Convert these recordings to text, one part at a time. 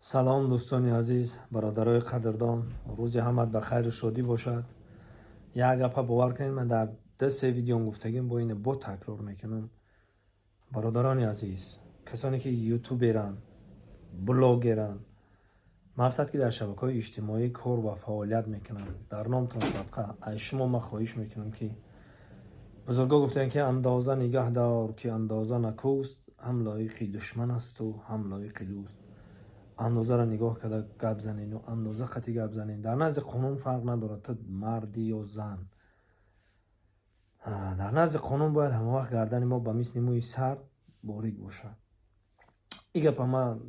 سلام دوستان عزیز، برادرای قدردان، روز همت بخیر و شادی باشد. یک گپ باور کنید من در دو سه ویدیو گفتگیم با این با تکرار میکنم. برادران عزیز، کسانی که یوتیوبرن، بلاگرن، مقصد که در شبکه‌های اجتماعی کار و فعالیت میکنن، در نامتون صدقه از شما من خواهش میکنم که بزرگا گفتن که اندازه نگاه دار که اندازه نکوست، هم لایق دشمن است و هم لایق دوست. اندازه را نگاه کرده گپ زنین و اندازه قطعی گپ زنین. در نزد قانون فرق ندارد تو مردی یا زن. در نزد قانون باید همه وقت گردن ما به مثل موی سر باریک باشد. این گپ ما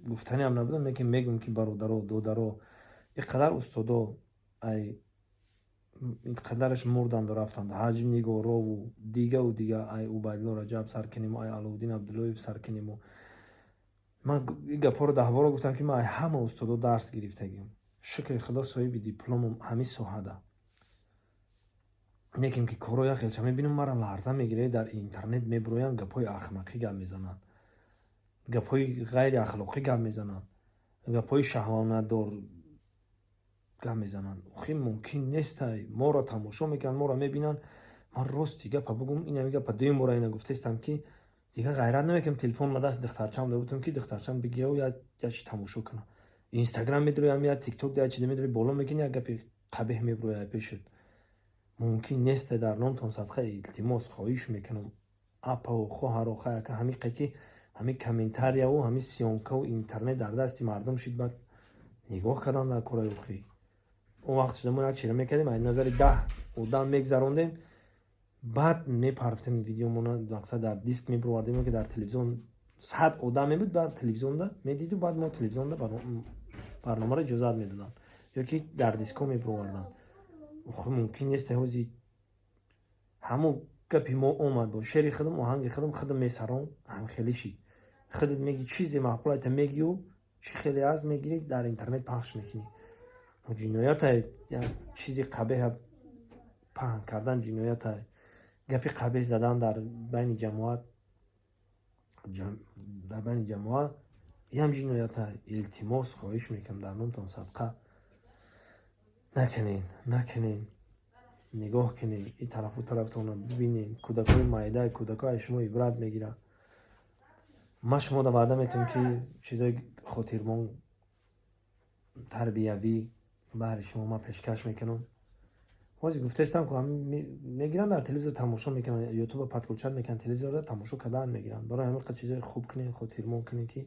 گفتنی هم نبودم، لیکن میگم که برادرها دودرها اینقدر استادا ای اینقدرش مردند و رفتند. حاجی نگارا و دیگه ای عبیدالله رجب سر کنیم و ای علاءالدین عبداللهیف سر کنیم و من این گپا رو 10 بار گفتم که من همه استادا درس گرفتگیم. شکر خدا صاحب دیپلمم همین ساحه. لیکن که کارو خیلی میبینم مرا لرزه میگیره. در اینترنت میبروین گپای احمقی گپ میزنن، گپای غیر اخلاقی گپ میزنن، گپای شهوانت دار گپ میزنن. خیلی ممکن نیست ما را تماشا میکنن، ما را میبینن. من راست گپ بگم این میگه په دویم بار اینا گفتم که دیگه غیرت نمیکنم. تلفن ما دست دخترچم دادم که دخترچم بگیره و یا چی تماشا کنه. اینستاگرام میدروی یا تیک توک یا چی میدروی بالا میکنه یا گپ قبیح میبروی پیشت. ممکن نیست. در نامتون صدقه التماس خواهش میکنم اپا و خواهر و خواهر که همین کامنتاری و همین سیانکا و اینترنت در دست مردم شد. بعد نگاه کردن در کارای اخی اون وقت شده ما یک چیره میکردیم این نظر 10 و 10 میگذراندیم. بعد میپرفتیم ویدیو مون مقصد در دیسک میبروردیم که در تلویزیون 100 آدم میبود. بعد تلویزیون ده میدید و بعد ما تلویزیون ده برنامه رو اجازت میدادن یا که در دیسکو میبروردن. خب ممکن نیست هوزی همو گپی ما اومد با شعر خودم آهنگ خودم میسرم هم خیلی شید خودت میگی چیزی معقولت میگی و چی خیلی از میگیری در اینترنت پخش میکنی و جنایت یا چیزی قبیح پهن کردن، جنایت گپی قبیح زدن در بین جماعت این هم جنایت. التماس خواهش میکنم در نامتون صدقه نکنین نگاه کنین این طرف و طرفتون ببینین. کودکای مایده کودکای شما عبرت میگیرن. ما شما دا وعده میتونم که چیزای خاطرمون تربیوی برای شما ما پیشکش میکنم. واسه گفتستم که هم میگیرن در تلویزیون تماشا میکنن، یوتیوب پتکلچت میکنن، تلویزیون رو تماشا کردن میگیرن. برای همین چیزای خوب کنین، خاطرمون کنین که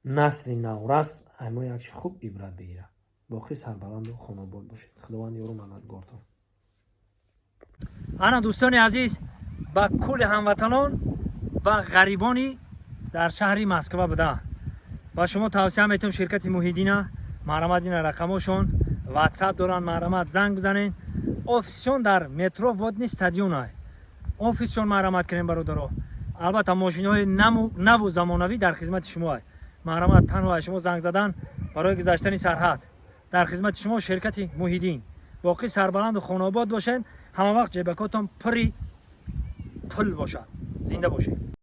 نسل نورس همه یک خوب عبرت بگیره. باقی سربلند و خانواد باشید. خداوند یارو مددگارتون. انا دوستان عزیز با کل هموطنان و غریبانی در شهر مسکو بوده با شما توصیه میتونم شرکت موحدین مرامت رقمشون واتساپ دارن، مرامت زنگ بزنین. آفیسشون در مترو ودنی استادیون های آفیسشون مرامت کنین برادرها. البته ماشین های نو و زمانوی در خدمت شما های. مرامت تنها شما زنگ زدن برای گذشتن سرحد در خدمت شما شرکت موحدین. باقی سربلند و خانواد باشین. همه وقت جیبکاتون پری پل باشد. زنده باشید.